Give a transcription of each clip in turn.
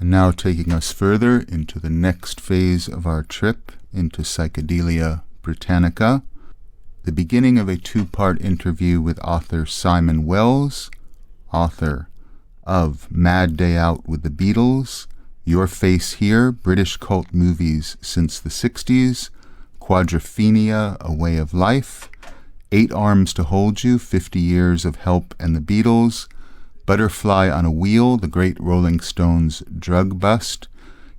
And now taking us further into the next phase of our trip into Psychedelia Britannica, the beginning of a two-part interview with author Simon Wells, author of Mad Day Out with the Beatles, Your Face Here, British Cult Movies Since the 60s, Quadrophenia, A Way of Life, 8 Arms to Hold You, 50 Years of Help and the Beatles, Butterfly on a Wheel, The Great Rolling Stones Drug Bust,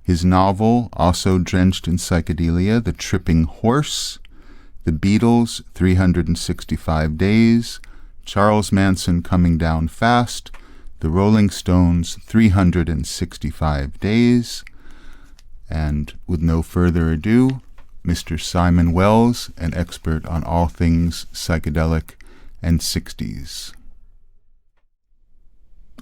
his novel, also drenched in psychedelia, The Tripping Horse, The Beatles, 365 Days, Charles Manson Coming Down Fast, The Rolling Stones, 365 Days, and with no further ado, Mr. Simon Wells, an expert on all things psychedelic and 60s.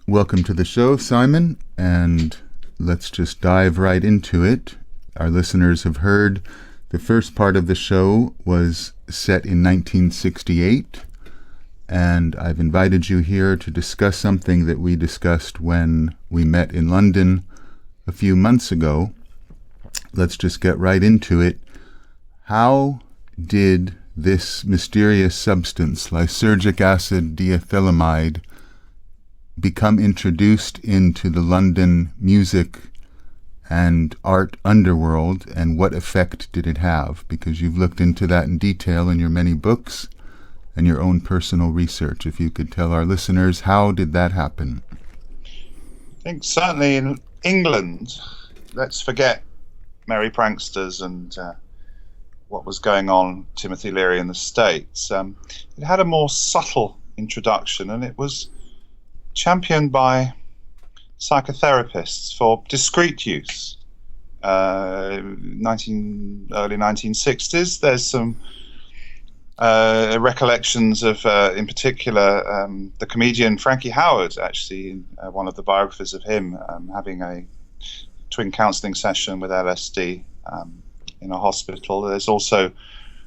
Welcome to the show, Simon, and let's just dive right into it. Our listeners have heard the first part of the show was set in 1968, and I've invited you here to discuss something that we discussed when we met in London a few months ago. Let's just get right into it. How did this mysterious substance, lysergic acid diethylamide, become introduced into the London music and art underworld, and what effect did it have? Because you've looked into that in detail in your many books and your own personal research. If you could tell our listeners, how did that happen? I think certainly in England, let's forget merry pranksters and what was going on, Timothy Leary in the States. It had a more subtle introduction, and it was championed by psychotherapists for discrete use. Early 1960s, there's some recollections of, in particular, the comedian Frankie Howerd, actually, one of the biographies of him, having a twin counselling session with LSD in a hospital. There's also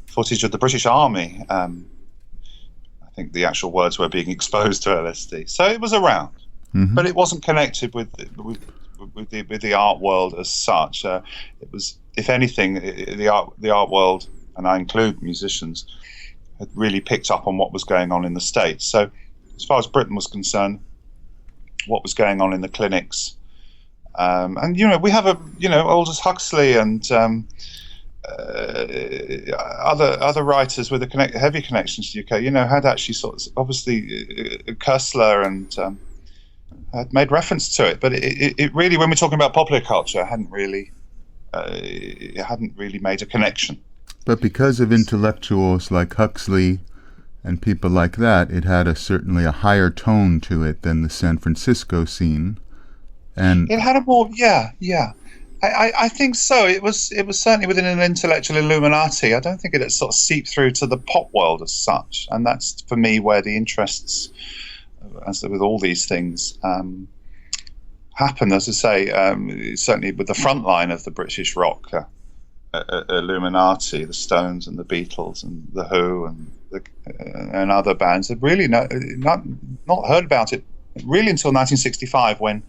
footage of the British Army. I think the actual words were being exposed to LSD. So it was around, but it wasn't connected with the art world as such. It was, if anything, the art world, and I include musicians, had really picked up on what was going on in the States. So as far as Britain was concerned, what was going on in the clinics, and we have Aldous Huxley and other writers with a heavy connections to the UK, had actually sort of, obviously, Kursler and had made reference to it, but it really, when we're talking about popular culture, hadn't really made a connection. But because of intellectuals like Huxley and people like that, it had certainly a higher tone to it than the San Francisco scene, and it had a more, I think so. It was certainly within an intellectual illuminati. I don't think it had sort of seeped through to the pop world as such, and that's for me where the interests, as with all these things, happen. As I say, certainly with the front line of the British rock illuminati, the Stones and the Beatles and the Who and other bands, had really not heard about it really until 1965 when.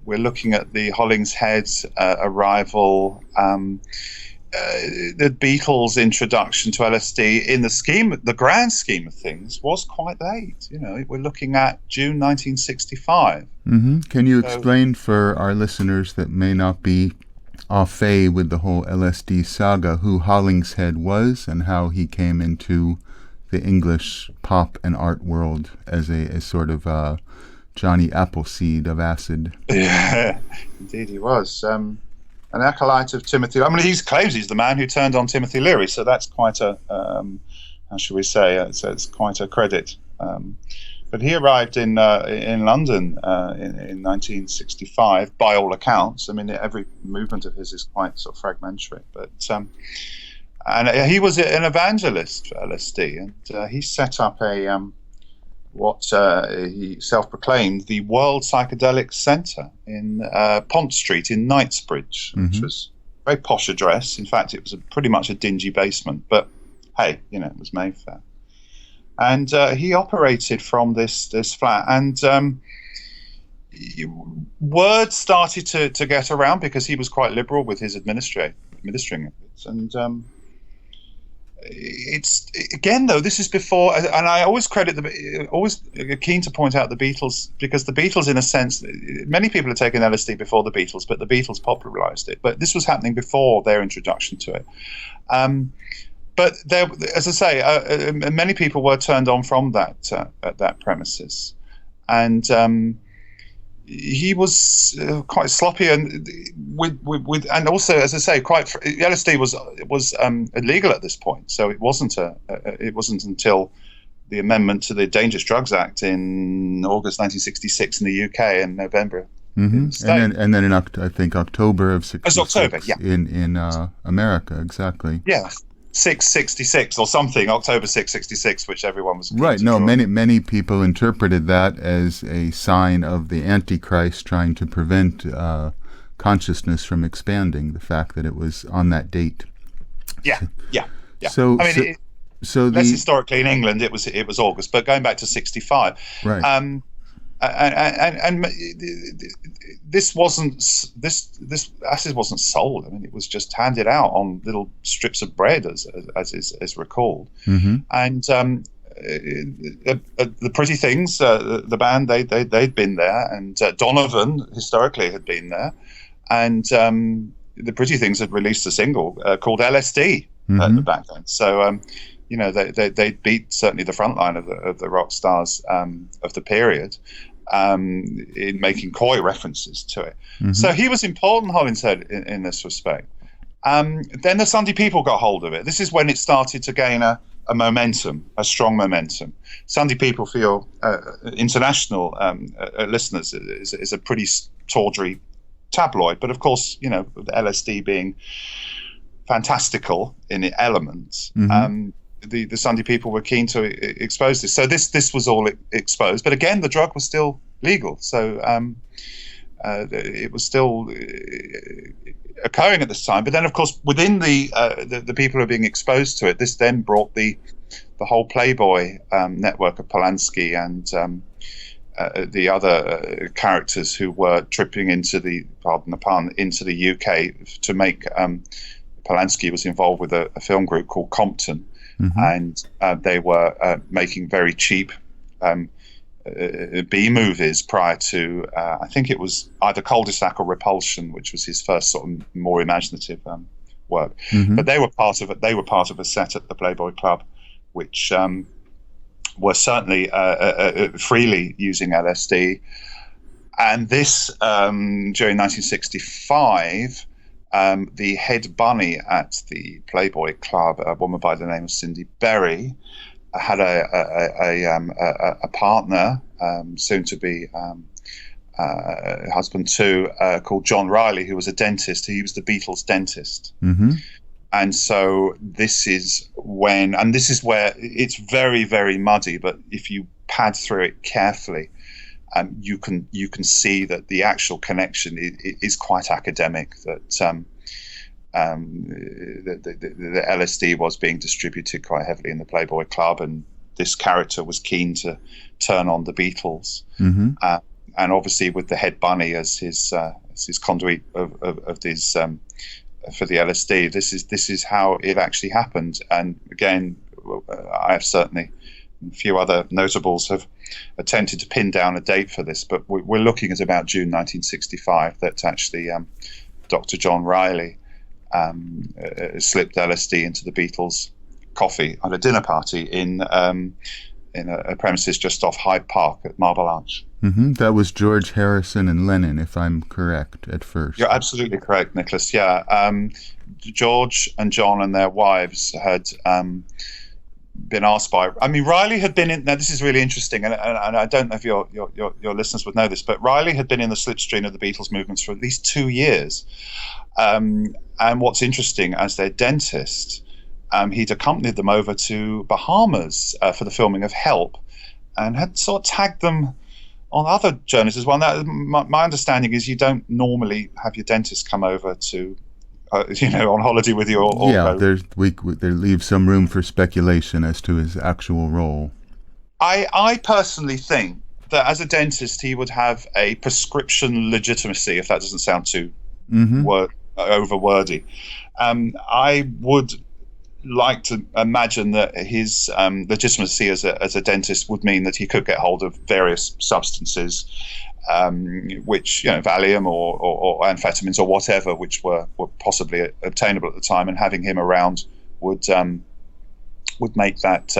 We're looking at the Hollingshead arrival, the Beatles' introduction to LSD in the grand scheme of things was quite late. We're looking at June 1965. Can you explain for our listeners that may not be au fait with the whole LSD saga who Hollingshead was and how he came into the English pop and art world as a sort of Johnny Appleseed of acid? Yeah, indeed he was. An acolyte of Timothy. I mean, he claims he's the man who turned on Timothy Leary, so that's quite a, how shall we say, it's quite a credit. But he arrived in London in 1965, by all accounts. I mean, every movement of his is quite sort of fragmentary. But and he was an evangelist for LSD, and he set up what he self-proclaimed the World Psychedelic Centre in Pont Street in Knightsbridge, which was a very posh address. In fact, it was pretty much a dingy basement, but hey, it was Mayfair. And he operated from this flat, and word started to get around because he was quite liberal with his administering of it. And it's again, though, this is before, and I always always keen to point out the Beatles, because the Beatles, in a sense, many people have taken LSD before the Beatles, but the Beatles popularized it. But this was happening before their introduction to it. But there, as I say, many people were turned on from that premises, and he was quite sloppy, and and also, as I say, LSD was illegal at this point. So it wasn't until the amendment to the Dangerous Drugs Act in August 1966 in the UK and November. Mm-hmm. And then in I think October of '66 October, yeah. in America, exactly. Yeah. 666 or something, October 666, which everyone was right. No, many people interpreted that as a sign of the Antichrist trying to prevent consciousness from expanding. The fact that it was on that date. Yeah. So, less historically in England, it was August, but going back to 65, right. And this acid wasn't sold. I mean, it was just handed out on little strips of bread, as is recalled. Mm-hmm. And the Pretty Things, the band, they'd been there, and Donovan historically had been there, and the Pretty Things had released a single called LSD back then. So they beat certainly the front line of the rock stars of the period in making coy references to it. Mm-hmm. So he was important, Hollingshead, in this respect. Then the Sunday People got hold of it. This is when it started to gain a strong momentum. Sunday People, for your international listeners, is a pretty tawdry tabloid, but of course, the LSD being fantastical in its elements. Mm-hmm. The Sunday People were keen to expose this. So this was all exposed. But again, the drug was still legal. So it was still occurring at this time. But then, of course, within the people who are being exposed to it, this then brought the whole Playboy network of Polanski and the other characters who were tripping into pardon the pun, into the UK to make Polanski was involved with a film group called Compton. Mm-hmm. And they were making very cheap B movies prior to I think it was either Cul-de-sac or Repulsion, which was his first sort of more imaginative work. Mm-hmm. But they were part of it. They were part of a set at the Playboy Club, which were certainly freely using LSD. And this during 1965. The head bunny at the Playboy Club, a woman by the name of Cindy Berry, had a partner, soon to be husband too, called John Riley, who was a dentist. He was the Beatles' dentist. Mm-hmm. And so this is where it's very, very muddy, but if you pad through it carefully, you can see that the actual connection is quite academic. That the LSD was being distributed quite heavily in the Playboy Club, and this character was keen to turn on the Beatles. Mm-hmm. And obviously, with the head bunny as his conduit of these for the LSD, this is how it actually happened. And again, I have certainly. A few other notables have attempted to pin down a date for this, but we're looking at about June 1965 that actually Dr. John Riley slipped LSD into the Beatles' coffee at a dinner party in a premises just off Hyde Park at Marble Arch. Mm-hmm. That was George Harrison and Lennon, if I'm correct, at first. You're absolutely correct, Nicholas. Yeah, George and John and their wives had been asked by. I mean, Riley had been in. Now, this is really interesting, and I don't know if your listeners would know this, but Riley had been in the slipstream of the Beatles movements for at least 2 years. And what's interesting, as their dentist, he'd accompanied them over to Bahamas for the filming of Help, and had sort of tagged them on other journeys as well. Now, my understanding is you don't normally have your dentist come over to. On holiday with you. There leaves some room for speculation as to his actual role. I personally think that as a dentist he would have a prescription legitimacy, if that doesn't sound too over wordy. I would like to imagine that his legitimacy as a dentist would mean that he could get hold of various substances, which, Valium or amphetamines or whatever, which were possibly obtainable at the time, and having him around would make that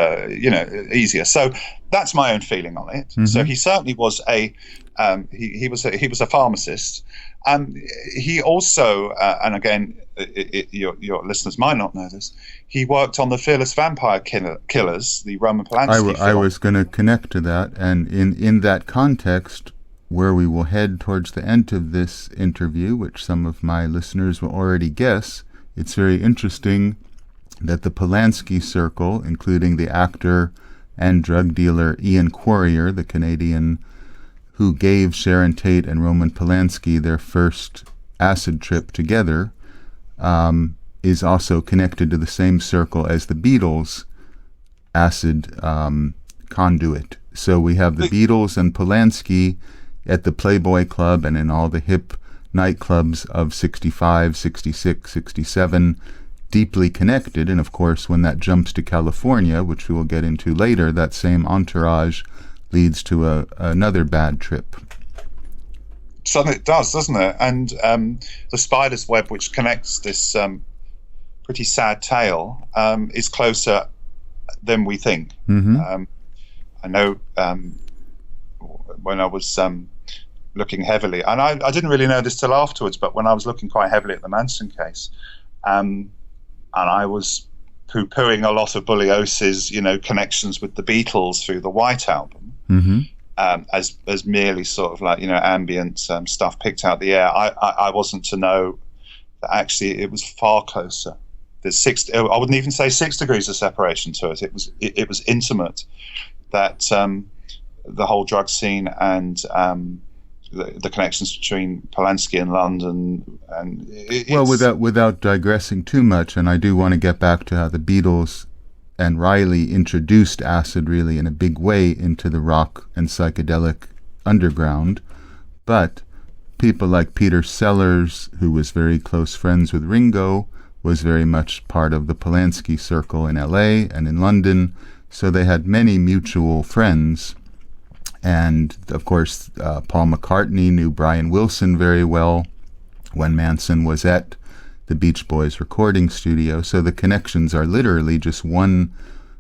easier. So that's my own feeling on it. Mm-hmm. So he certainly was he was a pharmacist. He also, and again, your listeners might not know this, he worked on the Fearless Vampire Killers, the Roman Polanski film. I was going to connect to that, and in that context, where we will head towards the end of this interview, which some of my listeners will already guess, it's very interesting that the Polanski circle, including the actor and drug dealer Ian Quarrier, the Canadian who gave Sharon Tate and Roman Polanski their first acid trip together, is also connected to the same circle as the Beatles acid conduit. So we have the Beatles and Polanski at the Playboy Club and in all the hip nightclubs of 65, 66, 67, deeply connected. And of course, when that jumps to California, which we will get into later, that same entourage leads to another bad trip. So it does, doesn't it? And the spider's web, which connects this pretty sad tale, is closer than we think. Mm-hmm. I know when I was looking heavily, and I didn't really know this till afterwards, but when I was looking quite heavily at the Manson case, and I was poo-pooing a lot of Bugliosi's, connections with the Beatles through the White Album, mm-hmm. As merely sort of like, ambient stuff picked out the air. I wasn't to know that actually it was far closer. There's I wouldn't even say 6 degrees of separation to it. It was intimate. That the whole drug scene and the connections between Polanski and London, and without digressing too much, and I do want to get back to how the Beatles and Riley introduced acid really in a big way into the rock and psychedelic underground, but people like Peter Sellers, who was very close friends with Ringo, was very much part of the Polanski circle in LA and in London, so they had many mutual friends. And of course, Paul McCartney knew Brian Wilson very well when Manson was at the Beach Boys recording studio. So the connections are literally just one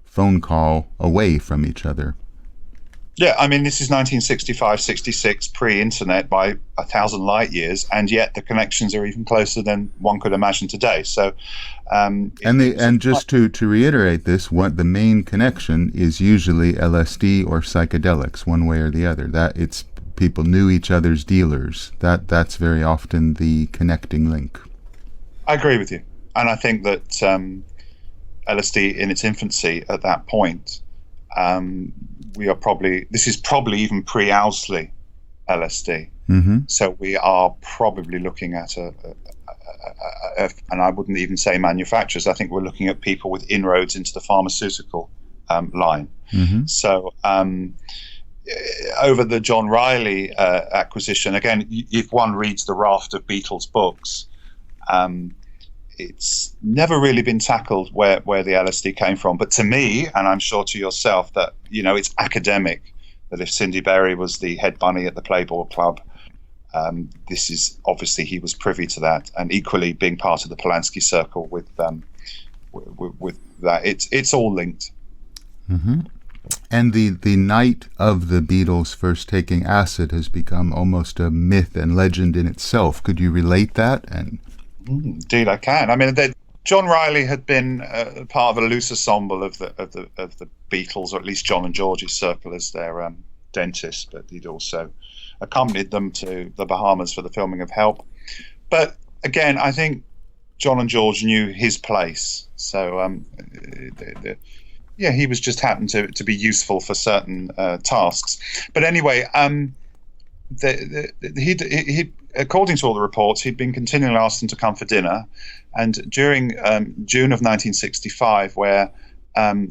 phone call away from each other. Yeah, I mean, this is 1965, 66, pre-internet by 1,000 light years, and yet the connections are even closer than one could imagine today. So, just to reiterate this, the main connection is usually LSD or psychedelics, one way or the other. That it's people knew each other's dealers. That's very often the connecting link. I agree with you, and I think that LSD in its infancy at that point. This is probably even pre-Owsley LSD. Mm-hmm. So we are probably looking at and I wouldn't even say manufacturers. I think we're looking at people with inroads into the pharmaceutical line. Mm-hmm. So over the John Riley acquisition, again, if one reads the raft of Beatles books, it's never really been tackled where the LSD came from. But to me, and I'm sure to yourself, that, it's academic, that if Cindy Berry was the head bunny at the Playboy Club, this is obviously he was privy to that, and equally being part of the Polanski circle with that. It's all linked. Mm-hmm. And the night of the Beatles first taking acid has become almost a myth and legend in itself. Could you relate that? And indeed, I can. I mean, John Riley had been part of a loose ensemble of the Beatles, or at least John and George's circle as their dentist, but he'd also accompanied them to the Bahamas for the filming of Help. But again, I think John and George knew his place, so he was just happened to be useful for certain tasks. But anyway, he according to all the reports, he'd been continually asked them to come for dinner, and during June of 1965, where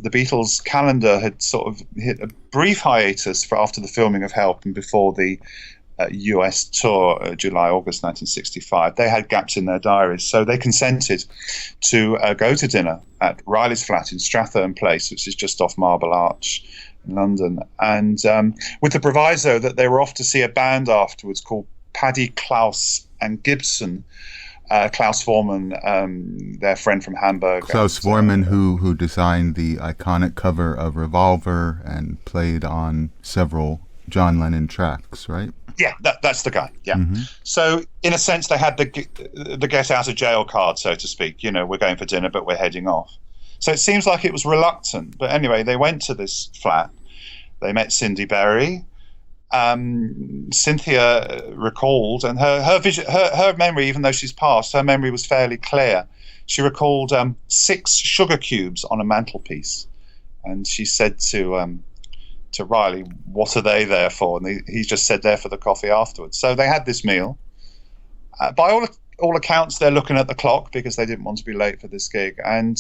the Beatles' calendar had sort of hit a brief hiatus for after the filming of Help and before the US tour, July, August 1965. They had gaps in their diaries, so they consented to go to dinner at Riley's flat in Strathern Place, which is just off Marble Arch in London, and with the proviso that they were off to see a band afterwards called Paddy, Klaus and Gibson. Klaus Forman, their friend from Hamburg. Klaus Forman, who designed the iconic cover of Revolver and played on several John Lennon tracks, right? Yeah, that's the guy. Yeah. Mm-hmm. So in a sense, they had the get out of jail card, so to speak. You know, we're going for dinner, but we're heading off. So it seems like it was reluctant. But anyway, they went to this flat. They met Cindy Berry. Cynthia recalled, and her vision, her memory, even though she's passed, her memory was fairly clear. She recalled 6 sugar cubes on a mantelpiece, and she said to Riley, "What are they there for?" And he just said, "They're for the coffee afterwards." So they had this meal. By all accounts, they're looking at the clock because they didn't want to be late for this gig, and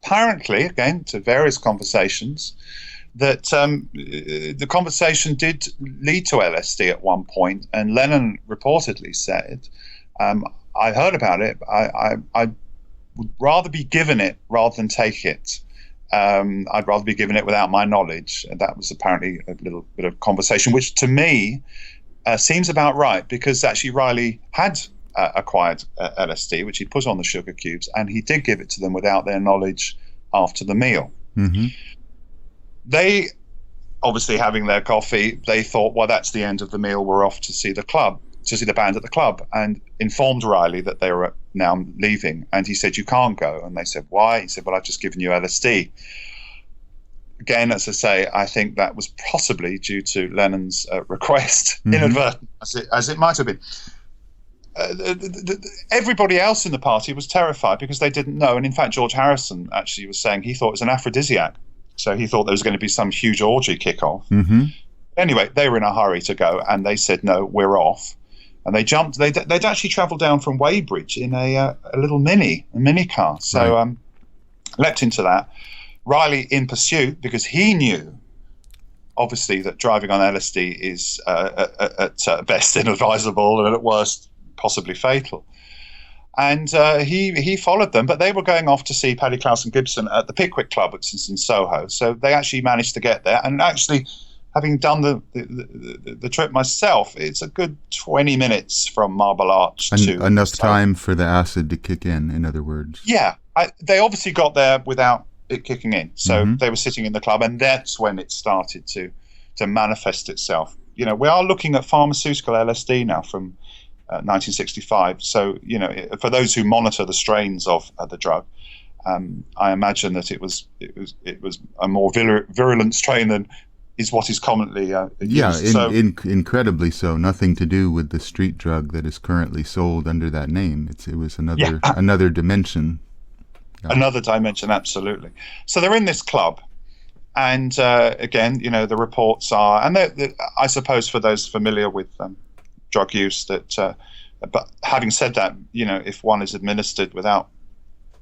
apparently, again, to various conversations, that the conversation did lead to LSD at one point, and Lennon reportedly said, "I heard about it. I would rather be given it rather than take it. I'd rather be given it without my knowledge." And that was apparently a little bit of conversation, which to me seems about right, because actually Riley had acquired LSD, which he put on the sugar cubes, and he did give it to them without their knowledge after the meal. Mm-hmm. They, obviously having their coffee, they thought, well, that's the end of the meal. We're off to see the band at the club, and informed Riley that they were now leaving. And he said, "You can't go." And they said, "Why?" He said, "Well, I've just given you LSD." Again, as I say, I think that was possibly due to Lennon's request, inadvertent, as it might have been. Everybody else in the party was terrified because they didn't know. And in fact, George Harrison actually was saying he thought it was an aphrodisiac. So he thought there was going to be some huge orgy kick-off. Mm-hmm. Anyway, they were in a hurry to go, and they said, "No, we're off." And they jumped. They'd actually travelled down from Weybridge in a little mini car. So right. Leapt into that. Riley in pursuit, because he knew, obviously, that driving on LSD is at best inadvisable and at worst possibly fatal. And he followed them, but they were going off to see Paddy, Klaus and Gibson at the Pickwick Club, which is in Soho. So they actually managed to get there. And actually, having done the trip myself, it's a good 20 minutes from Marble Arch to... Enough time for the acid to kick in other words. Yeah. They obviously got there without it kicking in. So they were sitting in the club, and that's when it started to manifest itself. You know, we are looking at pharmaceutical LSD now from... 1965. So, you know, for those who monitor the strains of the drug, I imagine that it was a more virulent strain than is what is commonly used. Yeah, incredibly so. Nothing to do with the street drug that is currently sold under that name. It was another dimension. Yeah. Another dimension, absolutely. So they're in this club. And again, you know, the reports are, and I suppose for those familiar with drug use, that but having said that, you know, if one is administered without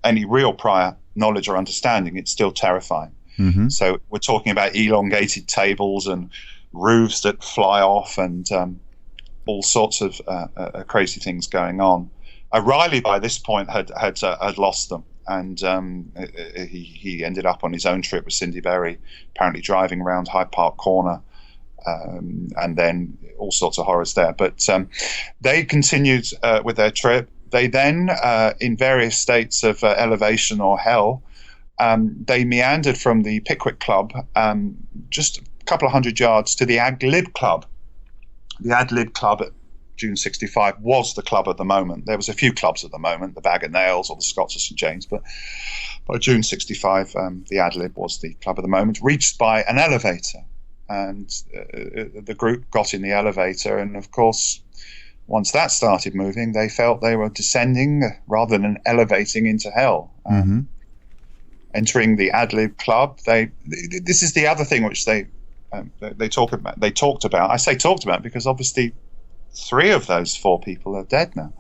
any real prior knowledge or understanding, it's still terrifying. Mm-hmm. So we're talking about elongated tables and roofs that fly off and all sorts of crazy things going on. Riley by this point had lost them, and he ended up on his own trip with Cindy Berry, apparently driving around Hyde Park Corner. And then all sorts of horrors there. But they continued with their trip. They then, in various states of elevation or hell, they meandered from the Pickwick Club just a couple of hundred yards to the Ad Lib Club. The Ad Lib Club at June 65 was the club at the moment. There was a few clubs at the moment, the Bag of Nails or the Scots of St James, but by June 65, the Ad Lib was the club at the moment, reached by an elevator. And the group got in the elevator, and of course, once that started moving, they felt they were descending rather than elevating into hell. Entering the Ad Lib Club, this is the other thing which they talked about. They talked about. I say talked about because obviously 3 of those 4 people are dead now.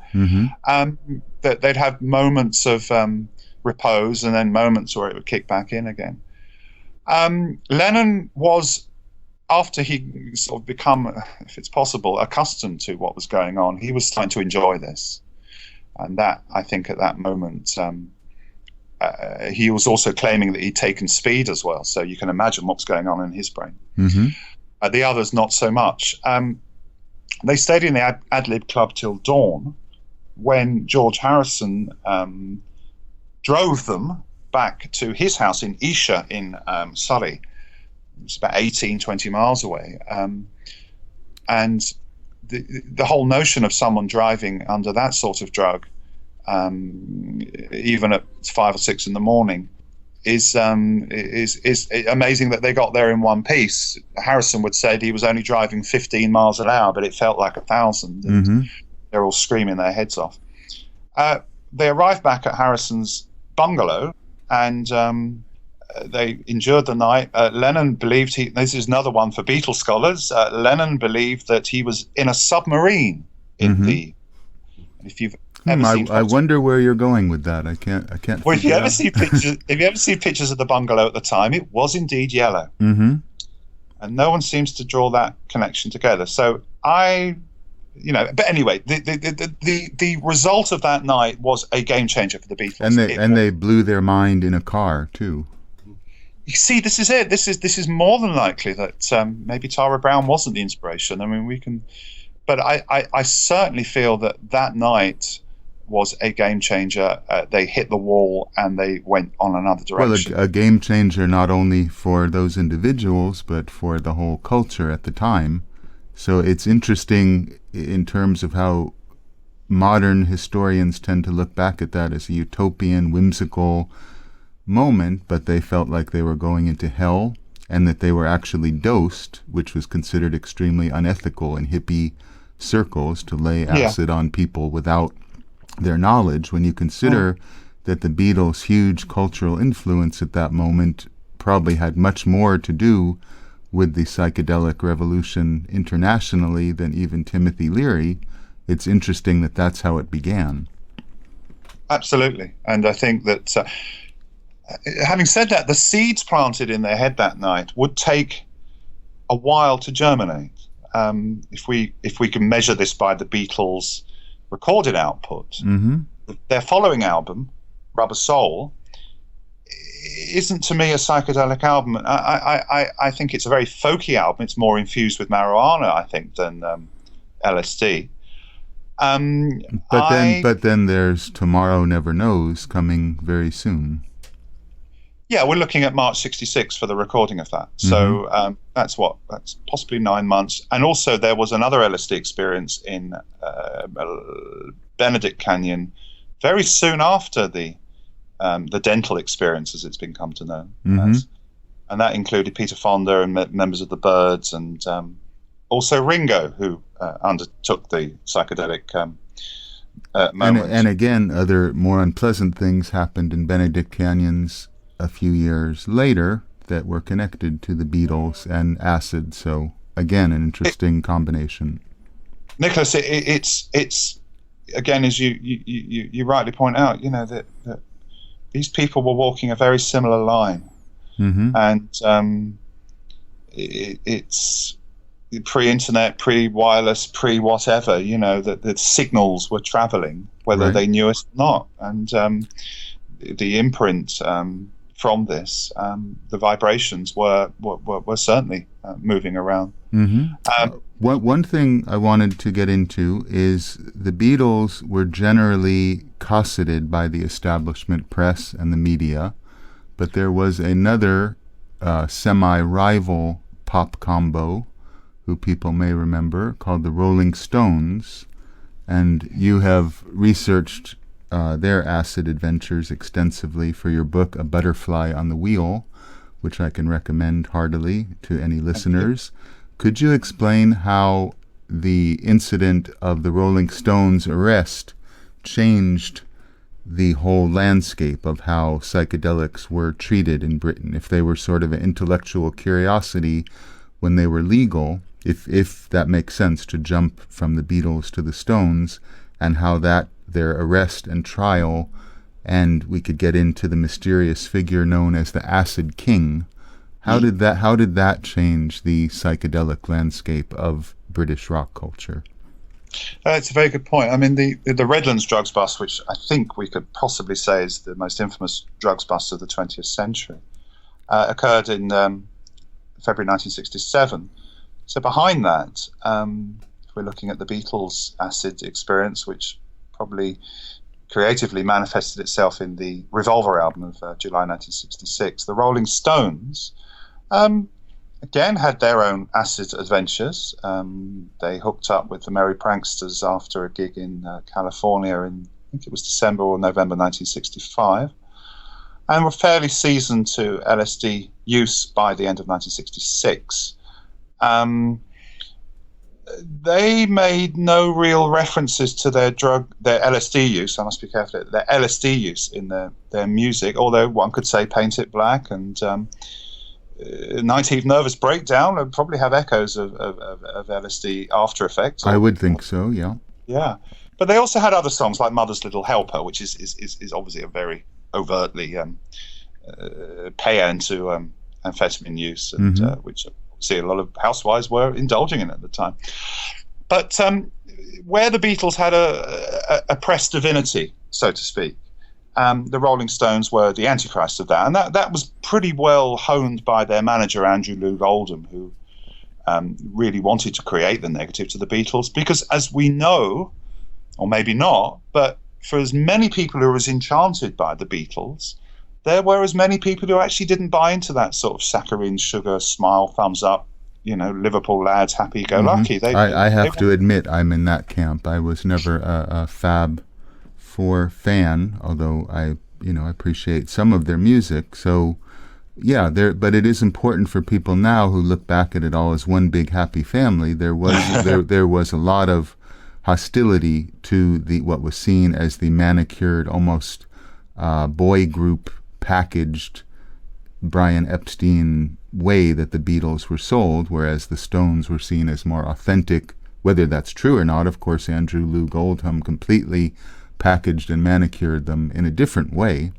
That they'd have moments of repose, and then moments where it would kick back in again. Lennon was, after he sort of become, if it's possible, accustomed to what was going on, he was starting to enjoy this. And that, I think, at that moment, he was also claiming that he'd taken speed as well. So you can imagine what's going on in his brain. Mm-hmm. The others, not so much. They stayed in the Ad-Lib Club till dawn, when George Harrison drove them back to his house in Esher in Surrey. It's about 20 miles away. And the whole notion of someone driving under that sort of drug, even at 5 or 6 in the morning, is amazing that they got there in one piece. Harrison would say he was only driving 15 miles an hour, but it felt like 1,000. And Mm-hmm. they're all screaming their heads off. They arrived back at Harrison's bungalow, and they endured the night. Lennon believed this is another one for Beatles scholars. Lennon believed that he was in a submarine in Mm-hmm. the. If you've ever seen, I wonder where you're going with that. I can't. Well, if you figure ever out. see pictures, if you ever see pictures of the bungalow at the time, it was indeed yellow, Mm-hmm. and no one seems to draw that connection together. So but anyway, the result of that night was a game changer for the Beatles. And they blew their mind in a car too. You see, this is it. This is more than likely that maybe Tara Brown wasn't the inspiration. I mean, but I certainly feel that night was a game changer. They hit the wall and they went on another direction. Well, a game changer not only for those individuals, but for the whole culture at the time. So it's interesting in terms of how modern historians tend to look back at that as a utopian, whimsical moment, but they felt like they were going into hell and that they were actually dosed, which was considered extremely unethical in hippie circles, to lay acid on people without their knowledge. When you consider that the Beatles' huge cultural influence at that moment probably had much more to do with the psychedelic revolution internationally than even Timothy Leary, it's interesting that that's how it began. Absolutely. And I think that, having said that, the seeds planted in their head that night would take a while to germinate. If we can measure this by the Beatles' recorded output, Mm-hmm. their following album, Rubber Soul, isn't to me a psychedelic album. I think it's a very folky album. It's more infused with marijuana, I think, than LSD. But then there's Tomorrow Never Knows coming very soon. Yeah, we're looking at March '66 for the recording of that. So that's possibly 9 months. And also there was another LSD experience in Benedict Canyon very soon after the dental experience, as it's been come to know. Mm-hmm. And that included Peter Fonda and members of the Byrds, and also Ringo, who undertook the psychedelic moment. And again, other more unpleasant things happened in Benedict Canyons a few years later that were connected to the Beatles and acid. So again, an interesting combination. Nicholas, it's again, as you rightly point out, that these people were walking a very similar line. Mm-hmm. And it's pre-internet, pre-wireless, pre-whatever, that the signals were traveling, whether they knew it or not. And the imprint from this, the vibrations were certainly moving around. Mm-hmm. One thing I wanted to get into is the Beatles were generally cosseted by the establishment press and the media, but there was another semi-rival pop combo who people may remember called the Rolling Stones, and you have researched their acid adventures extensively for your book, A Butterfly on the Wheel, which I can recommend heartily to any listeners. Could you explain how the incident of the Rolling Stones' arrest changed the whole landscape of how psychedelics were treated in Britain? If they were sort of an intellectual curiosity when they were legal, if that makes sense to jump from the Beatles to the Stones, and how that their arrest and trial and we could get into the mysterious figure known as the Acid King. How did that change the psychedelic landscape of British rock culture? It's a very good point. I mean, the Redlands drugs bust, which I think we could possibly say is the most infamous drugs bust of the 20th century, occurred in February 1967. So behind that, if we're looking at the Beatles' acid experience, which probably creatively manifested itself in the Revolver album of July 1966, the Rolling Stones again had their own acid adventures. They hooked up with the Merry Pranksters after a gig in California in, I think it was December or November 1965, and were fairly seasoned to LSD use by the end of 1966. They made no real references to their LSD use. I must be careful. Their LSD use in their music, although one could say Paint It Black and 19th Nervous Breakdown would probably have echoes of LSD after effects. I would think so, yeah. Yeah. But they also had other songs like Mother's Little Helper, which is obviously a very overtly paean to amphetamine use, and which see a lot of housewives were indulging in at the time. But where the Beatles had a press divinity, so to speak, the Rolling Stones were the antichrist of that. And that was pretty well honed by their manager, Andrew Loog Oldham, who really wanted to create the negative to the Beatles. Because as we know, or maybe not, but for as many people who were as enchanted by the Beatles, there were as many people who actually didn't buy into that sort of saccharine, sugar, smile, thumbs up, Liverpool lads, happy-go-lucky. I have to admit I'm in that camp. I was never a Fab Four fan, although I appreciate some of their music. So, yeah, but it is important for people now who look back at it all as one big happy family. There was there was a lot of hostility to what was seen as the manicured, almost boy group packaged Brian Epstein way that the Beatles were sold, whereas the Stones were seen as more authentic. Whether that's true or not, of course, Andrew Loog Oldham completely packaged and manicured them in a different way.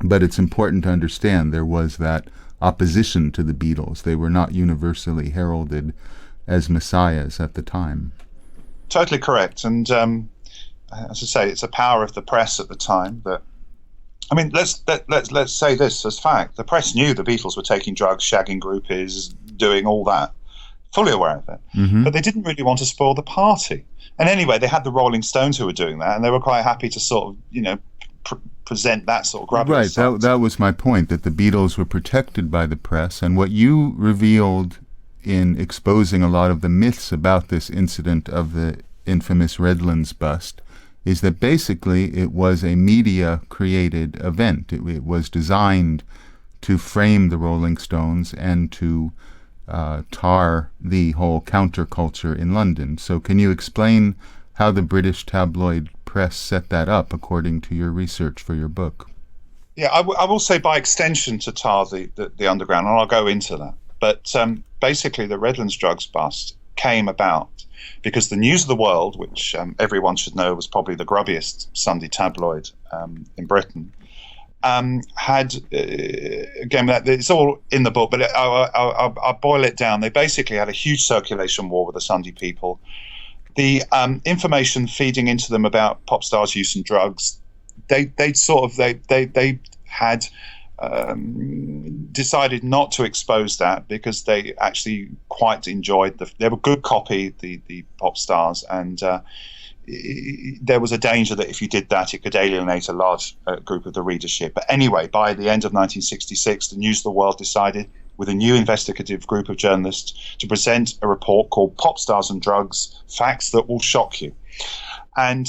But it's important to understand there was that opposition to the Beatles. They were not universally heralded as messiahs at the time. Totally correct. And as I say, it's a power of the press at the time that, I mean, let's say this as fact. The press knew the Beatles were taking drugs, shagging groupies, doing all that, fully aware of it. But they didn't really want to spoil the party. And anyway, they had the Rolling Stones who were doing that, and they were quite happy to sort of, present that sort of grubby. Right, that was my point, that the Beatles were protected by the press. And what you revealed in exposing a lot of the myths about this incident of the infamous Redlands bust is that basically it was a media-created event. It was designed to frame the Rolling Stones and to tar the whole counterculture in London. So can you explain how the British tabloid press set that up according to your research for your book? Yeah, I will say by extension to tar the underground, and I'll go into that. But basically the Redlands drugs bust came about because the News of the World, which everyone should know was probably the grubbiest Sunday tabloid in Britain, had, again, it's all in the book, but I'll boil it down. They basically had a huge circulation war with the Sunday people. The information feeding into them about pop stars' use and drugs, they had decided not to expose that because they actually quite enjoyed they were good copy, the pop stars, and there was a danger that if you did that, it could alienate a large group of the readership. But anyway, by the end of 1966, the News of the World decided, with a new investigative group of journalists, to present a report called Pop Stars and Drugs, Facts That Will Shock You. And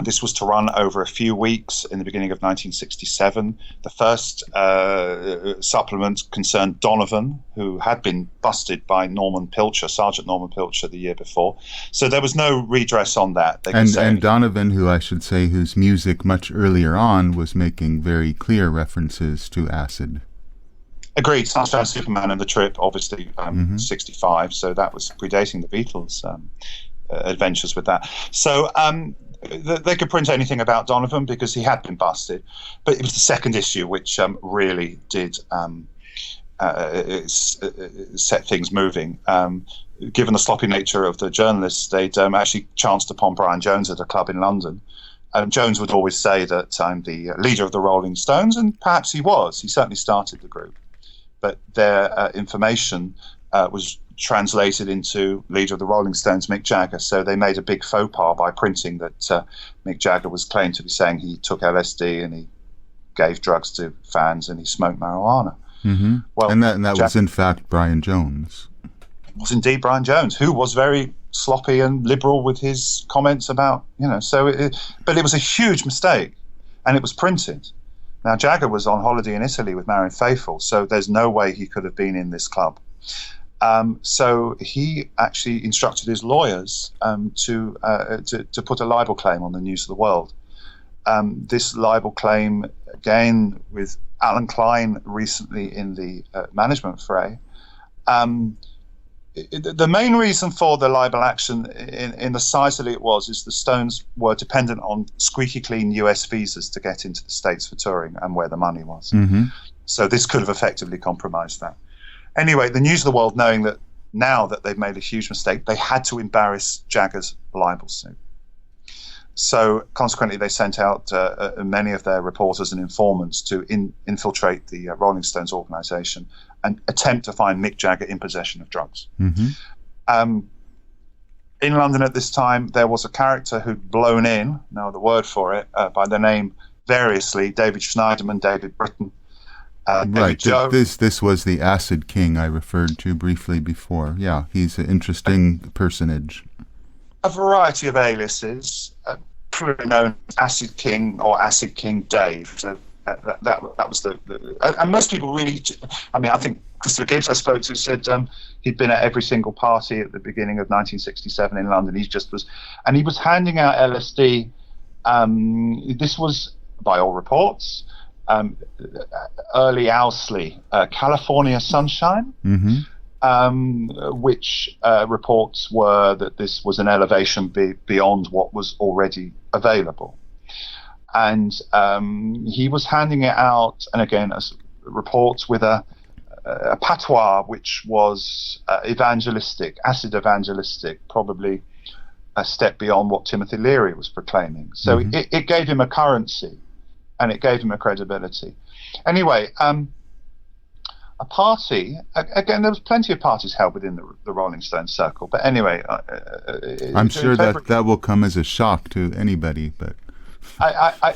this was to run over a few weeks in the beginning of 1967. The first supplement concerned Donovan, who had been busted by Sergeant Norman Pilcher, the year before. So there was no redress on that. And Donovan, who I should say, whose music much earlier on was making very clear references to acid. Agreed. Sunshine Superman and The Trip, obviously, 65. So that was predating the Beatles' adventures with that. So they could print anything about Donovan because he had been busted, but it was the second issue which really did set things moving. Given the sloppy nature of the journalists, they'd actually chanced upon Brian Jones at a club in London. Jones would always say that I'm the leader of the Rolling Stones, and perhaps he was. He certainly started the group. But their information was translated into leader of the Rolling Stones, Mick Jagger. So they made a big faux pas by printing that Mick Jagger was claimed to be saying he took LSD and he gave drugs to fans and he smoked marijuana. Mm-hmm. Well, and that was in fact Brian Jones. It was indeed Brian Jones, who was very sloppy and liberal with his comments about, but it was a huge mistake, and it was printed. Now, Jagger was on holiday in Italy with Marianne Faithfull, so there's no way he could have been in this club. So he actually instructed his lawyers to put a libel claim on the News of the World. This libel claim, again, with Alan Klein recently in the management fray. The main reason for the libel action in the size that it was is the Stones were dependent on squeaky clean US visas to get into the States for touring and where the money was. Mm-hmm. So this could have effectively compromised that. Anyway, the News of the World, knowing that now that they've made a huge mistake, they had to embarrass Jagger's libel suit. So consequently, they sent out many of their reporters and informants to infiltrate the Rolling Stones organization and attempt to find Mick Jagger in possession of drugs. Mm-hmm. In London at this time, there was a character who'd blown in, no other word for it, by the name variously David Schneiderman, David Britton. Right. This was the Acid King I referred to briefly before. Yeah, he's an interesting personage. A variety of aliases, probably known as Acid King or Acid King Dave. So that was the and most people really. I mean, I think Christopher Gibbs I spoke to said he'd been at every single party at the beginning of 1967 in London. He just was, and he was handing out LSD. This was, by all reports, early Owsley, California Sunshine. Mm-hmm. Which reports were that this was an elevation beyond what was already available. And he was handing it out, and again, as reports with a patois which was evangelistic, acid evangelistic, probably a step beyond what Timothy Leary was proclaiming. So mm-hmm. it gave him a currency, and it gave him a credibility. Anyway, a party, again, there was plenty of parties held within the Rolling Stones circle, but anyway, I'm sure that will come as a shock to anybody, but I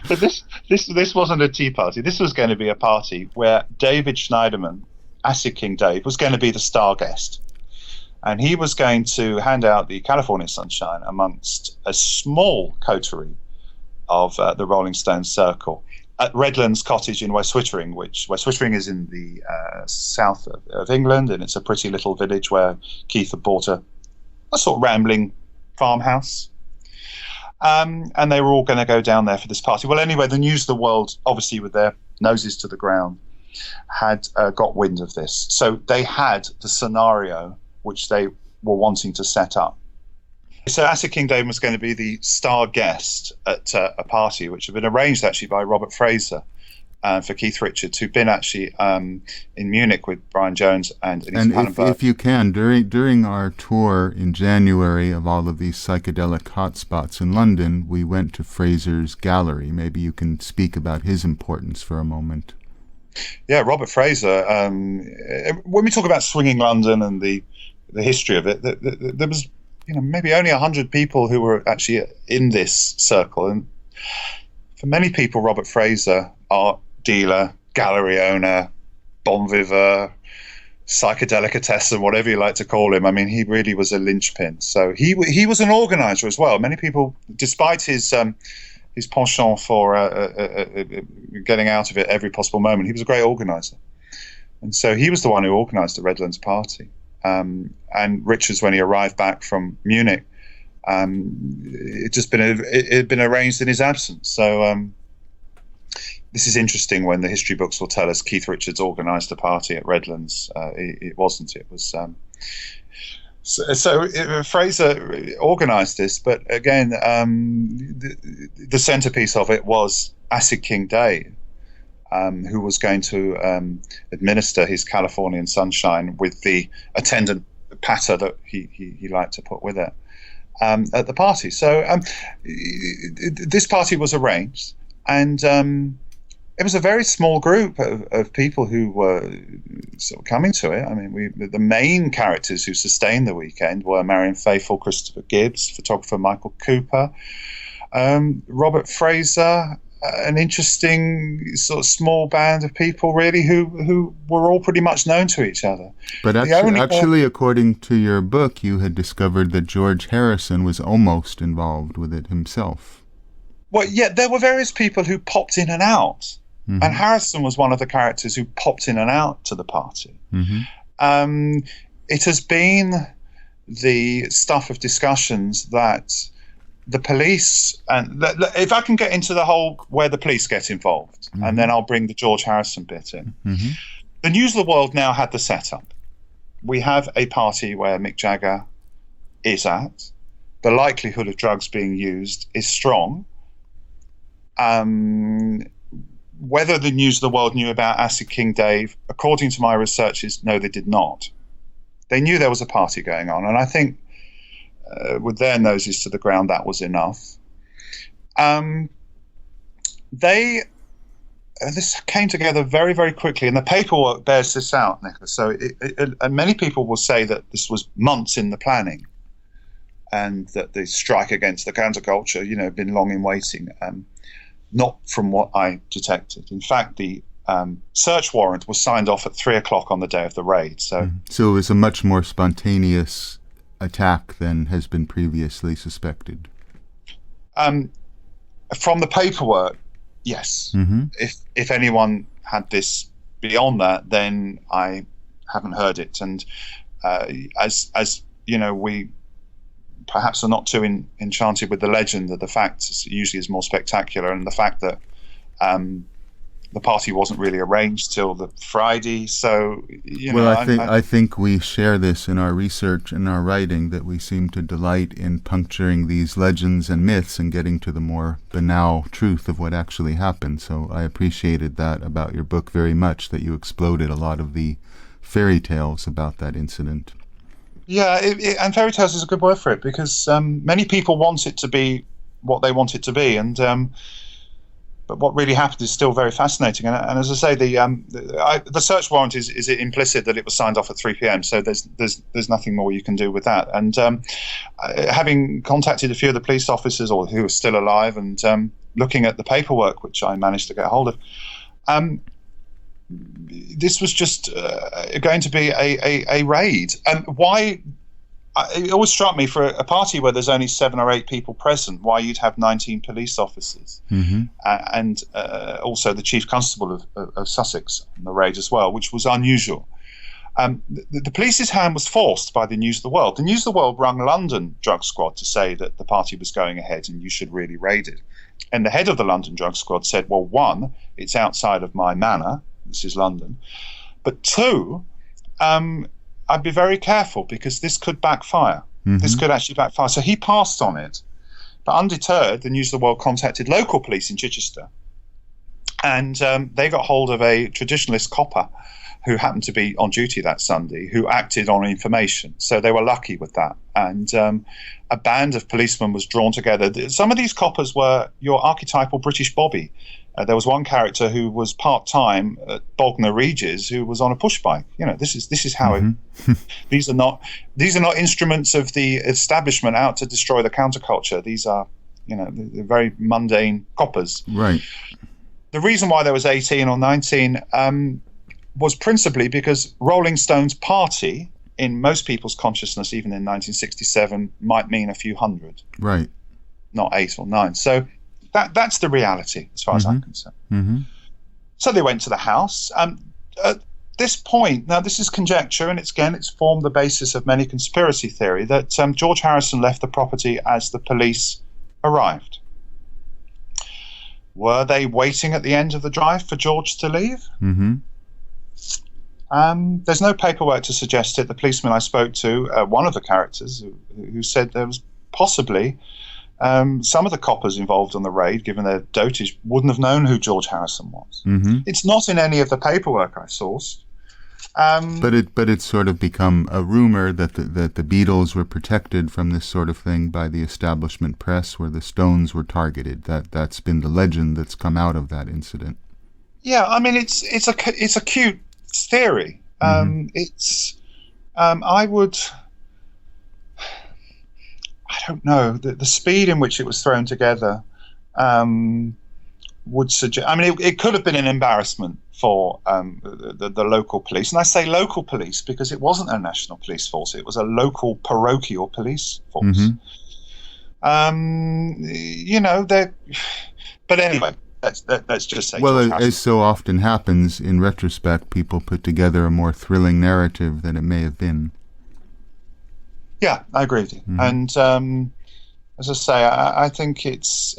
but this wasn't a tea party. This was going to be a party where David Schneiderman, Acid King Dave, was going to be the star guest, and he was going to hand out the California Sunshine amongst a small coterie of the Rolling Stones circle at Redlands Cottage in West Wittering, which West Wittering is in the south of England, and it's a pretty little village where Keith had bought a sort of rambling farmhouse. And they were all going to go down there for this party. Well, anyway, the News of the World, obviously with their noses to the ground, had got wind of this. So they had the scenario which they were wanting to set up. So Acid King Dave was going to be the star guest at a party which had been arranged actually by Robert Fraser for Keith Richards, who'd been actually in Munich with Brian Jones and if you can, during our tour in January of all of these psychedelic hotspots in London, we went to Fraser's gallery. Maybe you can speak about his importance for a moment. Yeah, Robert Fraser. When we talk about swinging London and the history of it, there was maybe only 100 people who were actually in this circle, and for many people, Robert Fraser, art dealer, gallery owner, bon vivant, psychedelicatesser, whatever you like to call him. I mean, he really was a linchpin. So he was an organizer as well. Many people, despite his penchant for getting out of it every possible moment, he was a great organizer. And so he was the one who organized the Redlands party. And Richards, when he arrived back from Munich, it had been arranged in his absence. So this is interesting when the history books will tell us Keith Richards organised a party at Redlands. It wasn't. It was Fraser organised this, but again, the centrepiece of it was Acid King Dave, who was going to administer his Californian Sunshine with the attendant patter that he liked to put with it at the party. So this party was arranged, and it was a very small group of people who were sort of coming to it. I mean, the main characters who sustained the weekend were Marion Faithfull, Christopher Gibbs, photographer Michael Cooper, Robert Fraser, an interesting sort of small band of people, really, who were all pretty much known to each other. But actually, according to your book, you had discovered that George Harrison was almost involved with it himself. Well, yeah, there were various people who popped in and out. Mm-hmm. And Harrison was one of the characters who popped in and out to the party. Mm-hmm. It has been the stuff of discussions that the police, and if I can get into the whole where the police get involved, mm-hmm. and then I'll bring the George Harrison bit in. Mm-hmm. The News of the World now had the setup. We have a party where Mick Jagger is at. The likelihood of drugs being used is strong. Whether the News of the World knew about Acid King Dave, according to my researches, no, they did not. They knew there was a party going on, and I think with their noses to the ground, that was enough. This came together very, very quickly, and the paperwork bears this out, Nicholas. So and many people will say that this was months in the planning, and that the strike against the counterculture, had been long in waiting. Not from what I detected. In fact, the search warrant was signed off at 3:00 on the day of the raid. So it was a much more spontaneous attack than has been previously suspected. From the paperwork, yes. Mm-hmm. If anyone had this beyond that, then I haven't heard it. And as you know, we perhaps are not too enchanted with the legend that the fact usually is more spectacular, and the fact that the party wasn't really arranged till the Friday. So, I think we share this in our research and our writing, that we seem to delight in puncturing these legends and myths and getting to the more banal truth of what actually happened. So I appreciated that about your book very much, that you exploded a lot of the fairy tales about that incident. Yeah, and fairy tales is a good word for it, because many people want it to be what they want it to be, and but what really happened is still very fascinating. And as I say, the search warrant is implicit that it was signed off at 3 p.m. So there's nothing more you can do with that. And having contacted a few of the police officers, or who are still alive, and looking at the paperwork which I managed to get hold of. This was just going to be a raid. And why? It always struck me, for a party where there's only 7 or 8 people present, why you'd have 19 police officers, mm-hmm. And also the chief constable of Sussex on the raid as well, which was unusual. The police's hand was forced by the News of the World. The News of the World rung London Drug Squad to say that the party was going ahead and you should really raid it. And the head of the London Drug Squad said, well, 1, it's outside of my manor. This is London. But 2, I'd be very careful, because this could backfire. Mm-hmm. This could actually backfire. So he passed on it. But undeterred, the News of the World contacted local police in Chichester. And they got hold of a traditionalist copper who happened to be on duty that Sunday, who acted on information. So they were lucky with that. And a band of policemen was drawn together. Some of these coppers were your archetypal British Bobby. There was one character who was part-time at Bognor Regis, who was on a push bike. This is how mm-hmm. These are not instruments of the establishment out to destroy the counterculture. These are, the very mundane coppers. Right. The reason why there was 18 or 19 was principally because Rolling Stones party, in most people's consciousness, even in 1967, might mean a few hundred. Right. Not 8 or 9. So that's the reality, as far mm-hmm. as I'm concerned. Mm-hmm. So they went to the house. At this point, now this is conjecture, and it's formed the basis of many conspiracy theory, that George Harrison left the property as the police arrived. Were they waiting at the end of the drive for George to leave? Mm-hmm. There's no paperwork to suggest it. The policeman I spoke to, one of the characters, who said there was possibly some of the coppers involved on the raid, given their dotage, wouldn't have known who George Harrison was. Mm-hmm. It's not in any of the paperwork I sourced. But it's sort of become a rumor that the Beatles were protected from this sort of thing by the establishment press, where the Stones were targeted. That's been the legend that's come out of that incident. Yeah, I mean it's a cute theory. Mm-hmm. I don't know, the speed in which it was thrown together would suggest. I mean, it could have been an embarrassment for the local police, and I say local police because it wasn't a national police force; it was a local parochial police force. Mm-hmm. You know, but anyway, let's just say. Well, as so often happens, in retrospect, people put together a more thrilling narrative than it may have been. Yeah, I agree with you. Mm-hmm. And as I say, I think it's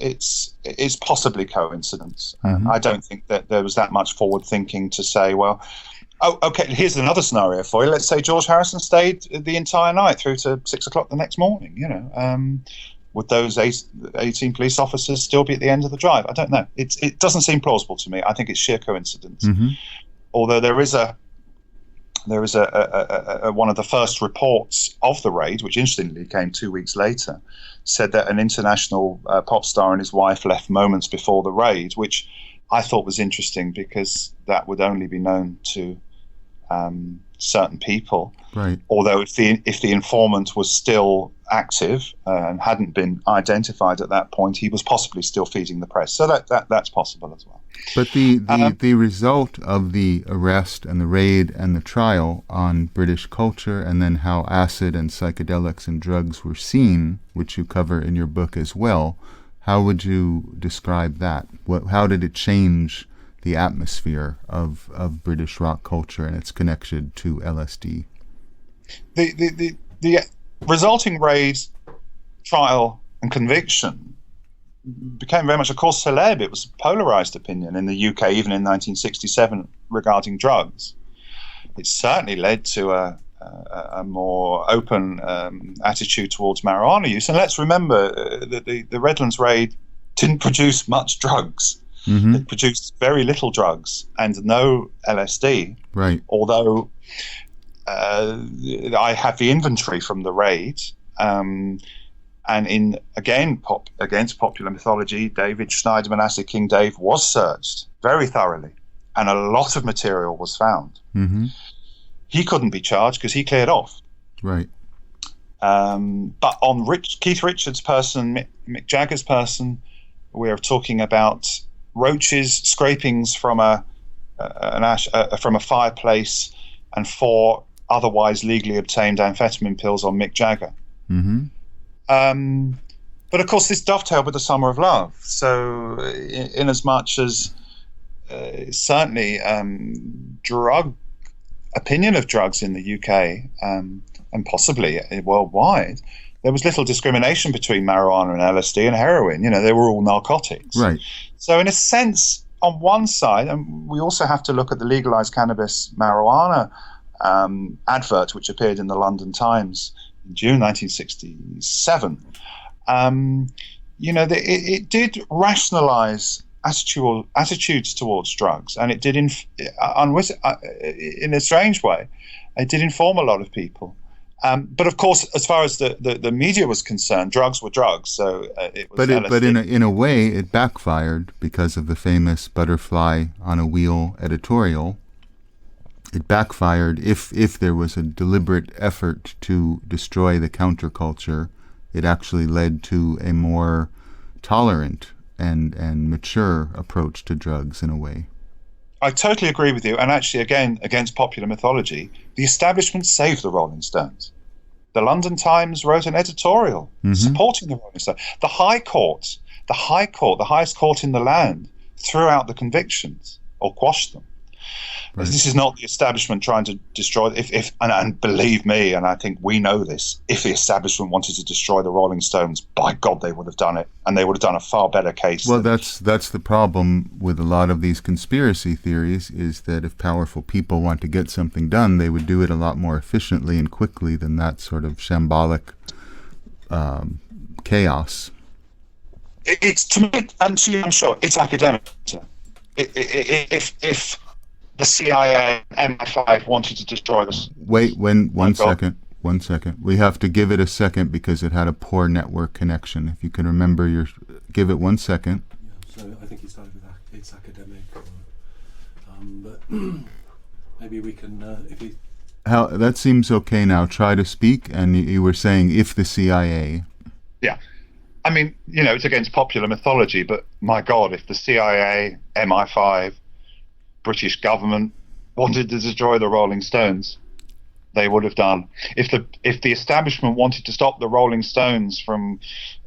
possibly coincidence. Mm-hmm. I don't think that there was that much forward thinking to say, well, oh, okay, here's another scenario for you. Let's say George Harrison stayed the entire night through to 6 o'clock the next morning. You know, would those 18 police officers still be at the end of the drive? I don't know. It doesn't seem plausible to me. I think it's sheer coincidence. Mm-hmm. Although there is a one of the first reports of the raid, which interestingly came 2 weeks later, said that an international pop star and his wife left moments before the raid, which I thought was interesting because that would only be known to certain people. Right. Although if the informant was still active and hadn't been identified at that point, he was possibly still feeding the press. So that's possible as well. But the result of the arrest and the raid and the trial on British culture, and then how acid and psychedelics and drugs were seen, which you cover in your book as well, how would you describe that? How did it change the atmosphere of British rock culture and its connection to LSD? The resulting raid, trial, and conviction became very much a cause célèbre. It was a polarized opinion in the UK, even in 1967, regarding drugs. It certainly led to a more open attitude towards marijuana use. And let's remember that the Redlands raid didn't produce much drugs. Mm-hmm. It produced very little drugs and no LSD. Right. Although I have the inventory from the raid. And against popular mythology, David Schneiderman, Acid King Dave, was searched very thoroughly, and a lot of material was found. Mm-hmm. He couldn't be charged because he cleared off. Right. But on Keith Richards' person, Mick Jagger's person, we are talking about roaches, scrapings from a fireplace, and 4 otherwise legally obtained amphetamine pills on Mick Jagger. Mm-hmm. But of course, this dovetailed with the Summer of Love. So, in as much as certainly opinion of drugs in the UK and possibly worldwide, there was little discrimination between marijuana and LSD and heroin. You know, they were all narcotics. Right. So, in a sense, on one side, and we also have to look at the legalized cannabis marijuana advert, which appeared in the London Times in June 1967, it did rationalize attitudes towards drugs, and it did, in a strange way, it did inform a lot of people. But of course, as far as the media was concerned, drugs were drugs. So it was. But in a way, it backfired because of the famous butterfly on a wheel editorial. It backfired if there was a deliberate effort to destroy the counterculture. It actually led to a more tolerant and mature approach to drugs in a way. I totally agree with you. And actually, again, against popular mythology, the establishment saved the Rolling Stones. The London Times wrote an editorial supporting the Rolling Stones. The High Court, the highest court in the land, threw out the convictions or quashed them. Right. This is not the establishment trying to destroy. And believe me, and I think we know this. If the establishment wanted to destroy the Rolling Stones, by God, they would have done it, and they would have done a far better case. Well, that's the problem with a lot of these conspiracy theories, is that if powerful people want to get something done, they would do it a lot more efficiently and quickly than that sort of shambolic chaos. It's, to me, and to you, I'm sure it's academic. If the CIA and MI5 wanted to destroy this. Wait, one second. We have to give it a second because it had a poor network connection. If you can remember give it 1 second. Yeah, so I think he started with it's academic, but maybe we can, if he... That seems okay now. Try to speak, and you were saying if the CIA... Yeah. I mean, it's against popular mythology, but my God, if the CIA, MI5, British government wanted to destroy the Rolling Stones, they would have done. If the establishment wanted to stop the Rolling Stones from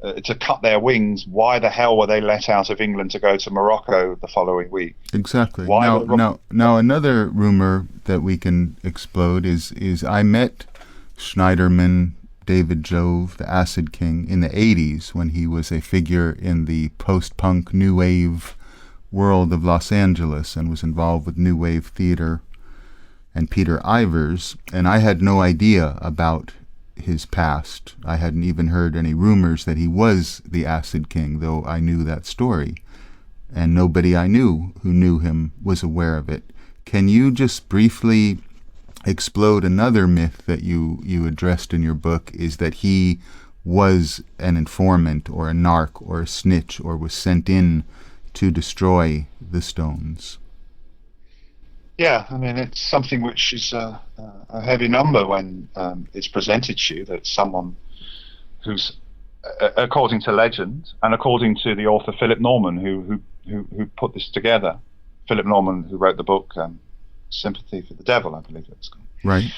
to cut their wings, why the hell were they let out of England to go to Morocco the following week? Exactly. Now another rumor that we can explode is I met Schneiderman, David Jove, the Acid King, in the 80s when he was a figure in the post-punk new wave world of Los Angeles and was involved with new wave theater and Peter Ivers, and I had no idea about his past. I hadn't even heard any rumors that he was the Acid King, though I knew that story, and nobody I knew who knew him was aware of it. Can you just briefly explode another myth that you addressed in your book, is that he was an informant or a narc or a snitch or was sent in to destroy the Stones? Yeah, I mean, it's something which is a heavy number when it's presented to you, that someone who's, according to legend and according to the author Philip Norman, who put this together, Philip Norman, who wrote the book Sympathy for the Devil, I believe it's called. Right.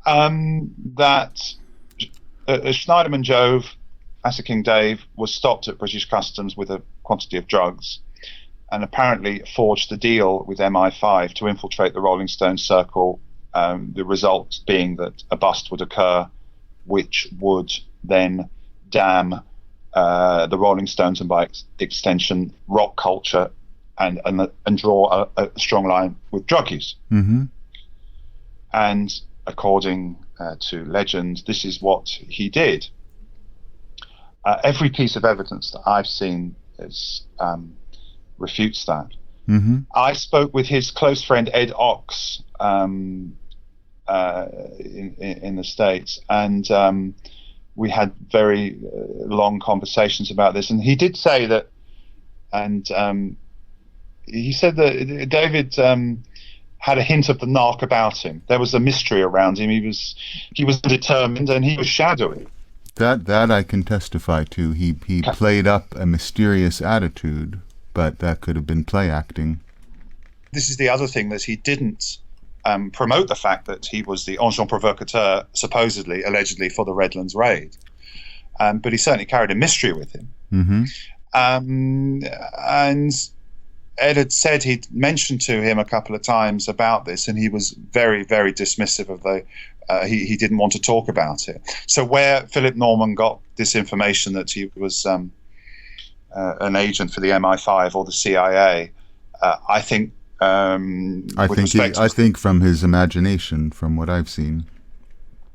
That Schneiderman Jove, Acid King Dave, was stopped at British Customs with a quantity of drugs, and apparently forged a deal with MI5 to infiltrate the Rolling Stones circle, the result being that a bust would occur which would then damn the Rolling Stones and by extension rock culture and draw a strong line with drug use. Mm-hmm. And according to legend, this is what he did. Every piece of evidence that I've seen refutes that. Mm-hmm. I spoke with his close friend Ed Ox in the States, and we had very long conversations about this. And he did say that, and he said that David had a hint of the narc about him. There was a mystery around him. He was determined, and he was shadowy. That I can testify to. He played up a mysterious attitude, but that could have been play acting. This is the other thing, that he didn't promote the fact that he was the agent provocateur, supposedly, allegedly, for the Redlands raid. But he certainly carried a mystery with him. Mm-hmm. And Ed had said he'd mentioned to him a couple of times about this, and he was very, very dismissive of he didn't want to talk about it. So where Philip Norman got this information that he was an agent for the MI5 or the CIA, I think from his imagination, from what I've seen,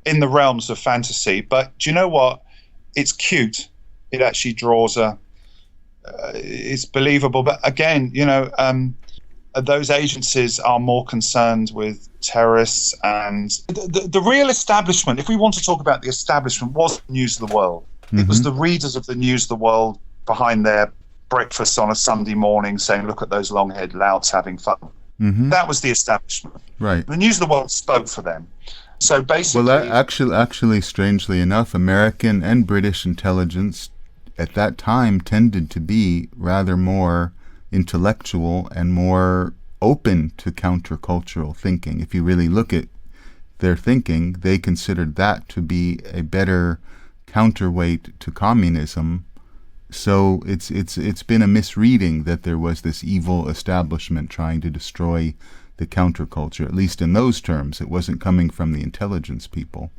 in the realms of fantasy. But do you know what? It's cute. It actually draws it's believable. But again, those agencies are more concerned with terrorists, and the real establishment, if we want to talk about the establishment, was News of the World. Mm-hmm. It was the readers of the News of the World behind their breakfast on a Sunday morning saying, look at those long-haired louts having fun. Mm-hmm. That was the establishment. Right. The News of the World spoke for them. So basically... Well, actually, strangely enough, American and British intelligence at that time tended to be rather more intellectual and more open to countercultural thinking. If you really look at their thinking, they considered that to be a better counterweight to communism. So it's been a misreading that there was this evil establishment trying to destroy the counterculture, at least in those terms. It wasn't coming from the intelligence people.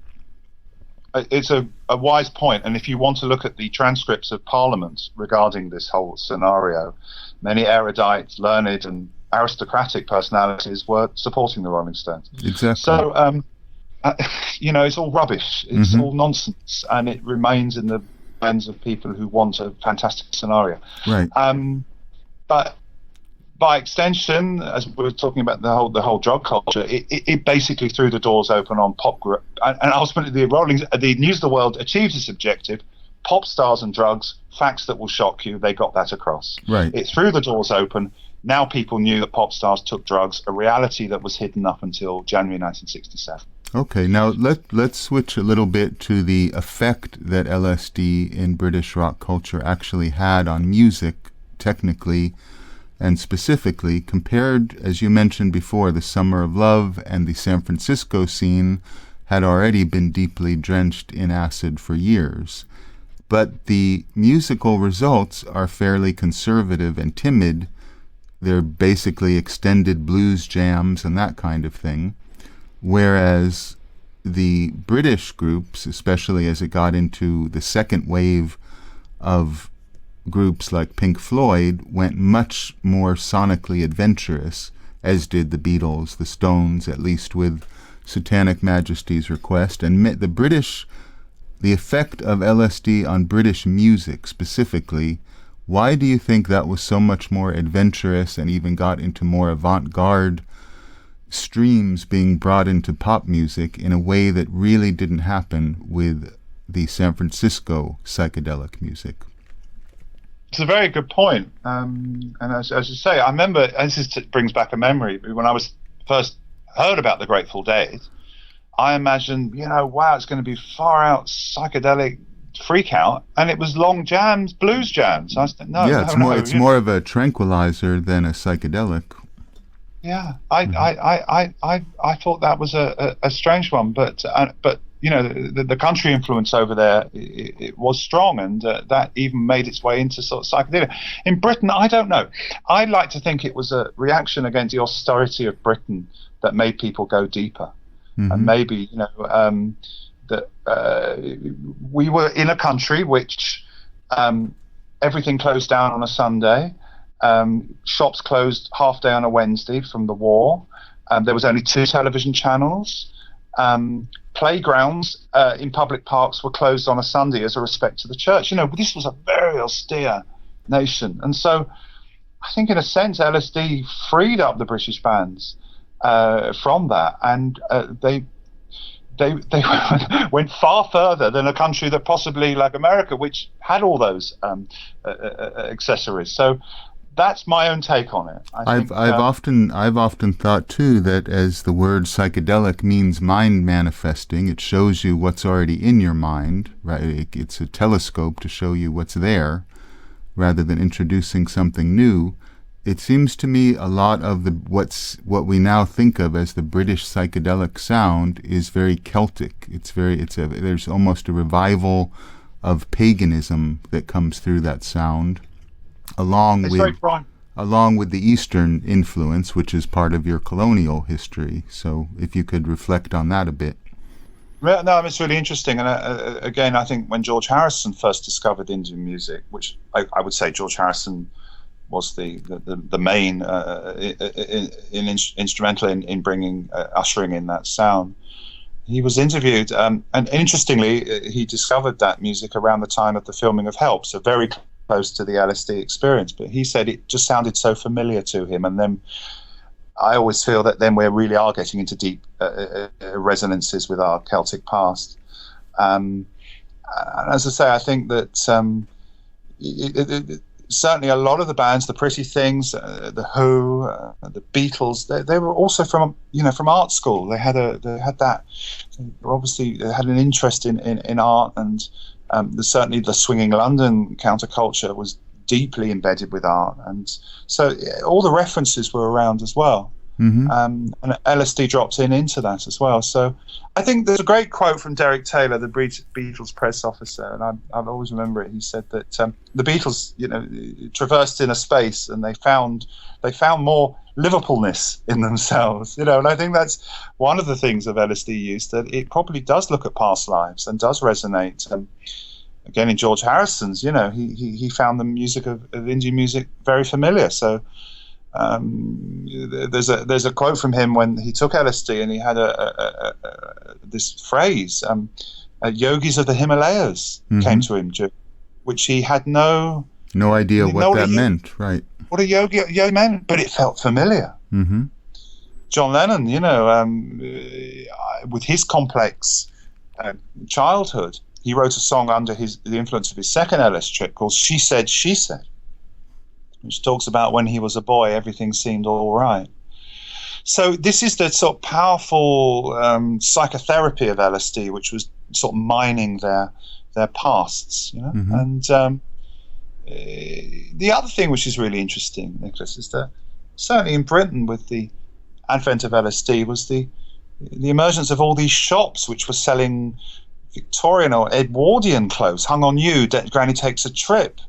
It's a wise point, and if you want to look at the transcripts of Parliament regarding this whole scenario, many erudite, learned, and aristocratic personalities were supporting the Rolling Stones. Exactly. So, it's all rubbish. It's all nonsense, and it remains in the hands of people who want a fantastic scenario. Right. But by extension, as we were talking about the whole drug culture, it basically threw the doors open on pop group, and ultimately the News of the World achieved its objective: pop stars and drugs, facts that will shock you. They got that across. Right. It threw the doors open. Now people knew that pop stars took drugs, a reality that was hidden up until January 1967. Okay, now let's switch a little bit to the effect that LSD in British rock culture actually had on music, technically and specifically, compared, as you mentioned before, the Summer of Love and the San Francisco scene had already been deeply drenched in acid for years. But the musical results are fairly conservative and timid. They're basically extended blues jams and that kind of thing. Whereas the British groups, especially as it got into the second wave of groups like Pink Floyd, went much more sonically adventurous, as did the Beatles, the Stones, at least with Satanic Majesty's Request. And the effect of LSD on British music specifically, why do you think that was so much more adventurous and even got into more avant-garde streams being brought into pop music in a way that really didn't happen with the San Francisco psychedelic music? It's a very good point. And as you say, I remember, and this brings back a memory, when I was first heard about the Grateful Dead, I imagined, wow, it's going to be far out psychedelic freak out, and it was long jams, blues jams. I said, no, yeah, it's more of a tranquilizer than a psychedelic. Yeah, I thought that was a strange one, but the country influence over there it was strong, and that even made its way into sort of psychedelia. In Britain, I don't know. I like to think it was a reaction against the austerity of Britain that made people go deeper, and maybe that we were in a country which everything closed down on a Sunday. Shops closed half day on a Wednesday from the war. There was only 2 television channels. Playgrounds in public parks were closed on a Sunday as a respect to the church. This was a very austere nation. And so I think in a sense LSD freed up the British bands from that. And they went far further than a country that possibly like America, which had all those accessories. So that's my own take on it. I've often thought too that as the word psychedelic means mind manifesting, it shows you what's already in your mind, right? It's a telescope to show you what's there, rather than introducing something new. It seems to me a lot of what we now think of as the British psychedelic sound is very Celtic. There's almost a revival of paganism that comes through that sound, along with the Eastern influence, which is part of your colonial history. So if you could reflect on that a bit. No, it's really interesting. And again, I think when George Harrison first discovered Indian music, which I would say George Harrison was the main instrumental in bringing ushering in that sound. He was interviewed, and interestingly, he discovered that music around the time of the filming of Help, so very close to the LSD experience. But he said it just sounded so familiar to him, and then I always feel that then we really are getting into deep resonances with our Celtic past. And as I say, I think that certainly a lot of the bands, the Pretty Things, the Who, the Beatles, they were also from art school. They had obviously an interest in art, and certainly the swinging London counterculture was deeply embedded with art, and so all the references were around as well. And LSD dropped into that as well. So I think there's a great quote from Derek Taylor, the Beatles press officer, and I'll always remember it. He said that the Beatles, traversed in a space, and they found more Liverpoolness in themselves, you know. And I think that's one of the things of LSD use, that it probably does look at past lives and does resonate. Again, in George Harrison's, you know, he found the music of Indian music very familiar. So there's a quote from him when he took LSD, and he had this phrase, "Yogis of the Himalayas" came to him, which he had no idea what that meant, right? What a yogi meant, but it felt familiar. Mm-hmm. John Lennon, you know, with his complex childhood, he wrote a song under the influence of his second LSD trip called "She Said, She Said," which talks about when he was a boy, everything seemed all right. So this is the sort of powerful psychotherapy of LSD, which was sort of mining their pasts, you know. Mm-hmm. And the other thing which is really interesting, Nicholas, is that certainly in Britain, with the advent of LSD, was the emergence of all these shops which were selling Victorian or Edwardian clothes, hung on you, Granny Takes a Trip.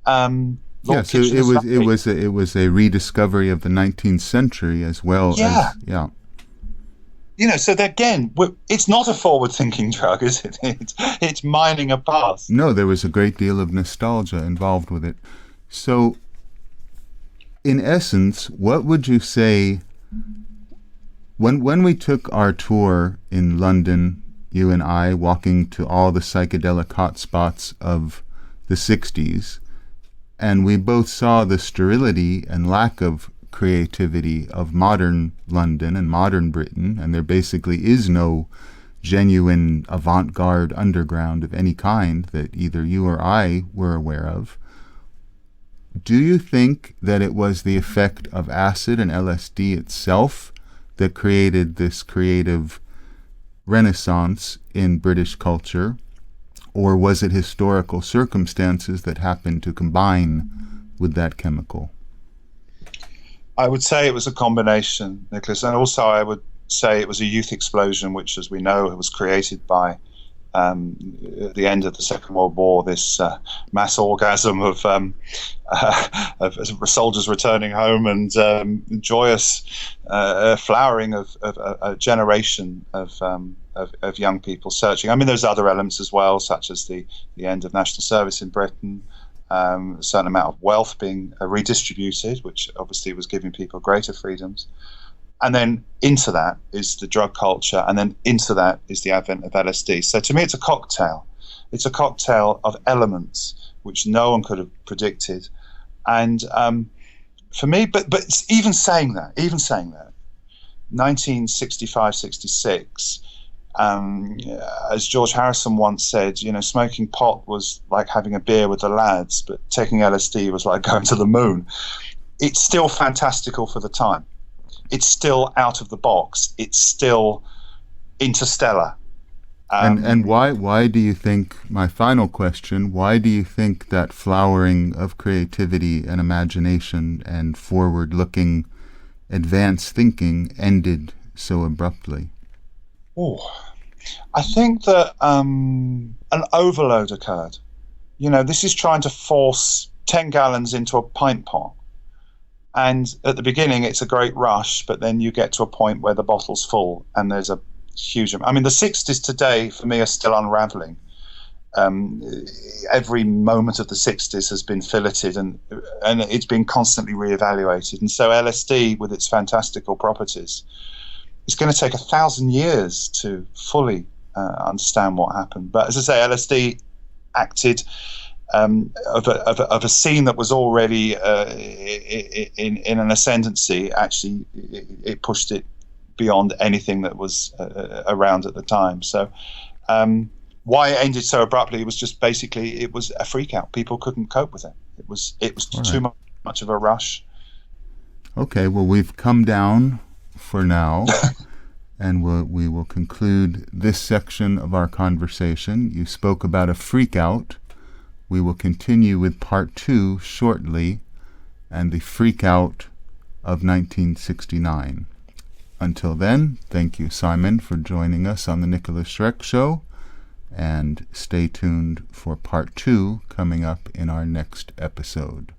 Yeah, so it was a rediscovery of the 19th century as well. Yeah. Yeah. You know, so that, again, it's not a forward-thinking drug, is it? It's mining a past. No, there was a great deal of nostalgia involved with it. So, in essence, what would you say, when we took our tour in London, you and I, walking to all the psychedelic hotspots of the 60s, and we both saw the sterility and lack of creativity of modern London and modern Britain, and there basically is no genuine avant-garde underground of any kind that either you or I were aware of. Do you think that it was the effect of acid and LSD itself that created this creative renaissance in British culture, or was it historical circumstances that happened to combine with that chemical? I would say it was a combination, Nicholas, and also I would say it was a youth explosion, which, as we know, was created by at the end of the Second World War, this mass orgasm of soldiers returning home and joyous flowering of a generation of young people searching. I mean, there's other elements as well, such as the end of national service in Britain, a certain amount of wealth being redistributed, which obviously was giving people greater freedoms. And then into that is the drug culture, and then into that is the advent of LSD. So to me, it's a cocktail. It's a cocktail of elements which no one could have predicted. And for me, but even saying that, 1965, 66, as George Harrison once said, you know, smoking pot was like having a beer with the lads, but taking LSD was like going to the moon. It's still fantastical for the time. It's still out of the box. It's still interstellar. And why do you think, my final question, why do you think that flowering of creativity and imagination and forward-looking advanced thinking ended so abruptly? Oh, I think that an overload occurred. You know, this is trying to force 10 gallons into a pint pot. And at the beginning, it's a great rush, but then you get to a point where the bottle's full and there's a huge... I mean, the 60s today, for me, are still unraveling. Every moment of the 60s has been filleted and it's been constantly reevaluated. And so LSD, with its fantastical properties, it's going to take 1,000 years to fully understand what happened. But as I say, LSD acted... of a scene that was already in an ascendancy. Actually, it pushed it beyond anything that was around at the time. So why it ended so abruptly was just basically it was a freak out. People couldn't cope with it. It was too much of a rush. Okay, well, we've come down for now. And we will conclude this section of our conversation. You spoke about a freak out. We will continue with part 2 shortly, and the freak out of 1969. Until then, thank you, Simon, for joining us on the Nikolas Schreck Show, and stay tuned for part 2 coming up in our next episode.